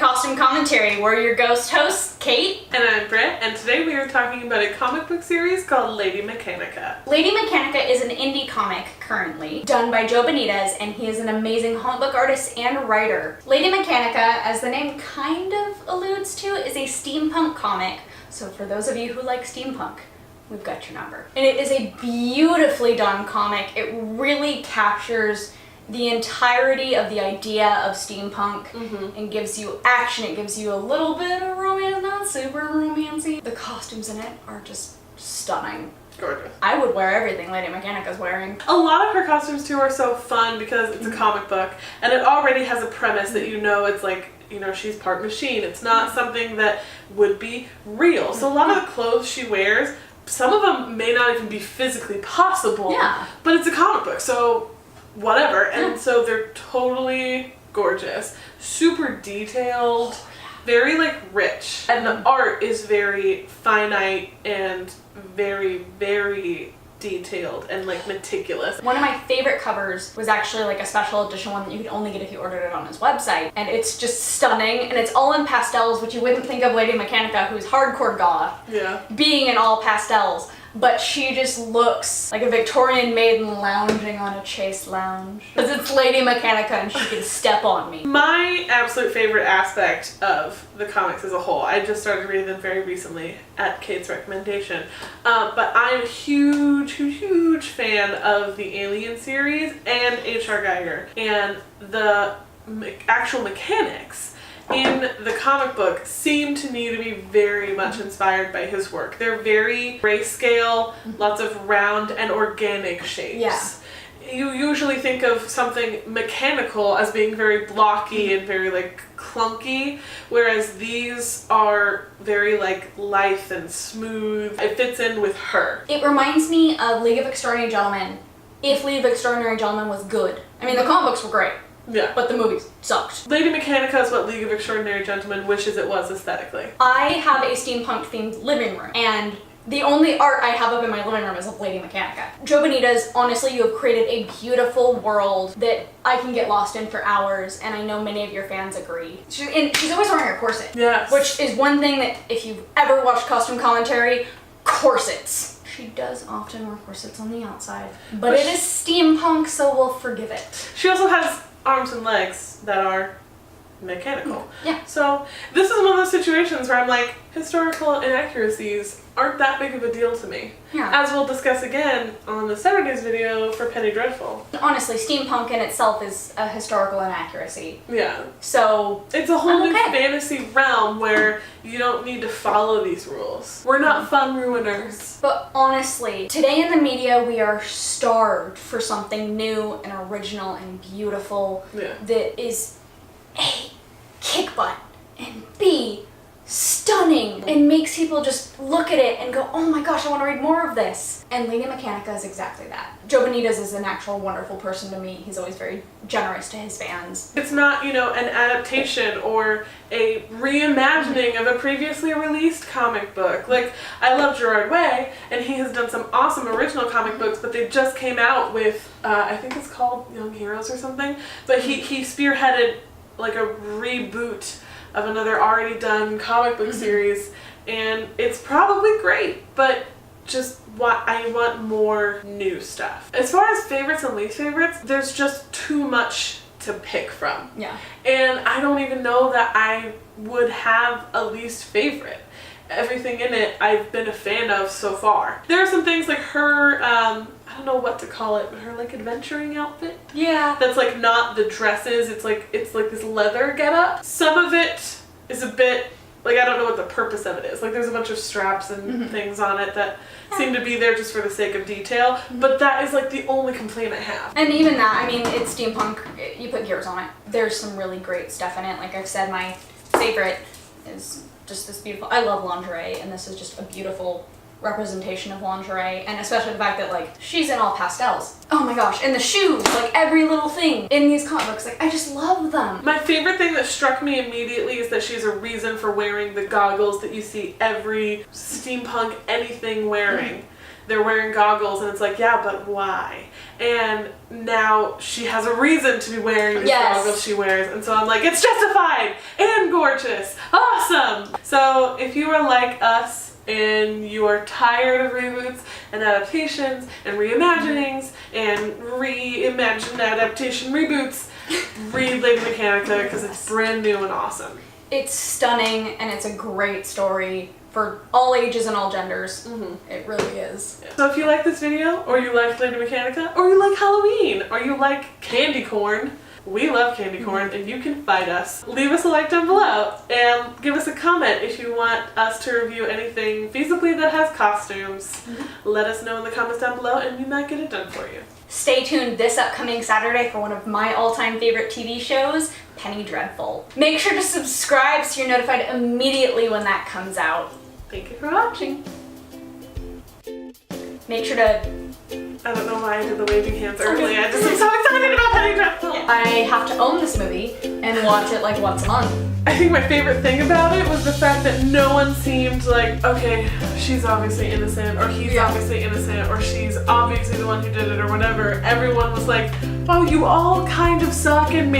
Costume Commentary. We're your ghost hosts, Kate. And I'm Brit, and today we are talking about a comic book series called Lady Mechanika. Lady Mechanika is an indie comic currently, done by Joe Benitez, and he is an amazing comic book artist and writer. Lady Mechanika, as the name kind of alludes to, is a steampunk comic. So for those of you who like steampunk, we've got your number. And it is a beautifully done comic. It really captures the entirety of the idea of steampunk and gives you action. It gives you a little bit of romance, not super romancy. The costumes in it are just stunning. Gorgeous. I would wear everything Lady Mechanika's wearing. A lot of her costumes too are so fun because it's a comic book and it already has a premise that you know it's like, you know, she's part machine. It's not something that would be real. So a lot of the clothes she wears, some of them may not even be physically possible. Yeah. But it's a comic book, so whatever. And so they're totally gorgeous, super detailed, very like rich, and the art is very finite and very, very detailed and like meticulous. One of my favorite covers was actually like a special edition one that you could only get if you ordered it on his website, and it's just stunning, and it's all in pastels, which you wouldn't think of Lady Mechanika, who's hardcore goth, being in all pastels. But she just looks like a Victorian maiden lounging on a chaise lounge. Because it's Lady Mechanika and she can step on me. My absolute favorite aspect of the comics as a whole, I just started reading them very recently at Kate's recommendation, but I'm a huge fan of the Alien series and H.R. Geiger. And the actual mechanics in the comic book seem to me to be very much inspired by his work. They're very grayscale, lots of round and organic shapes. Yeah. You usually think of something mechanical as being very blocky and very like clunky, whereas these are very like lithe and smooth. It fits in with her. It reminds me of League of Extraordinary Gentlemen, if League of Extraordinary Gentlemen was good. I mean, the comic books were great. Yeah. But the movies sucked. Lady Mechanika is what League of Extraordinary Gentlemen wishes it was aesthetically. I have a steampunk themed living room, and the only art I have up in my living room is of Lady Mechanika. Joe Benitez, honestly, you have created a beautiful world that I can get lost in for hours, and I know many of your fans agree. She's always wearing a corset. Yes. Which is one thing that, if you've ever watched Costume Commentary, corsets. She does often wear corsets on the outside, but it is steampunk, so we'll forgive it. She also has arms and legs that are mechanical. Yeah. So this is one of those situations where I'm like, historical inaccuracies aren't that big of a deal to me. Yeah. As we'll discuss again on the Saturdays video for Penny Dreadful. Honestly, steampunk in itself is a historical inaccuracy. Yeah. So it's a whole new fantasy realm where you don't need to follow these rules. We're not fun ruiners. But honestly, today in the media we are starved for something new and original and beautiful that is A, kick butt, and B, stunning, and makes people just look at it and go, oh my gosh, I want to read more of this. And Lady Mechanika is exactly that. Joe Benitez is an actual wonderful person to meet. He's always very generous to his fans. It's not, you know, an adaptation or a reimagining of a previously released comic book. Like, I love Gerard Way, and he has done some awesome original comic books, but they just came out with, I think it's called Young Heroes or something, but he spearheaded like a reboot of another already done comic book series, and it's probably great, but just I want more new stuff. As far as favorites and least favorites, there's just too much to pick from. Yeah. And I don't even know that I would have a least favorite. Everything in it I've been a fan of so far. There are some things like her, I don't know what to call it, but her like adventuring outfit. Yeah. That's like not the dresses, it's like this leather getup. Some of it is a bit, like I don't know what the purpose of it is. Like there's a bunch of straps and things on it that seem to be there just for the sake of detail, but that is like the only complaint I have. And even that, I mean, it's steampunk, you put gears on it. There's some really great stuff in it. Like I've said, my favorite is just this beautiful, I love lingerie, and this is just a beautiful representation of lingerie, and especially the fact that like she's in all pastels. Oh my gosh, and the shoes, like every little thing in these comic books, like I just love them. My favorite thing that struck me immediately is that she's a reason for wearing the goggles that you see every steampunk anything wearing. they're wearing goggles, and it's like, yeah, but why? And now she has a reason to be wearing these goggles she wears, and so I'm like, it's justified and gorgeous, awesome. So if you are like us and you are tired of reboots and adaptations and reimaginings and reimagined adaptation reboots, read Lady Mechanika because it's brand new and awesome. It's stunning and it's a great story for all ages and all genders. It really is. Yeah. So if you like this video, or you like Lady Mechanika, or you like Halloween, or you like candy corn, we love candy corn and you can fight us. Leave us a like down below and give us a comment if you want us to review anything feasibly that has costumes. Let us know in the comments down below and we might get it done for you. Stay tuned this upcoming Saturday for one of my all-time favorite TV shows, Penny Dreadful. Make sure to subscribe so you're notified immediately when that comes out. Thank you for watching. Make sure to... I don't know why I did the waving hands early. I just am so excited about Penny Dreadful. I have to own this movie and watch it like once a month. I think my favorite thing about it was the fact that no one seemed like, okay, she's obviously innocent, or he's obviously innocent, or she's obviously the one who did it, or whatever. Everyone was like, oh, you all kind of suck and maybe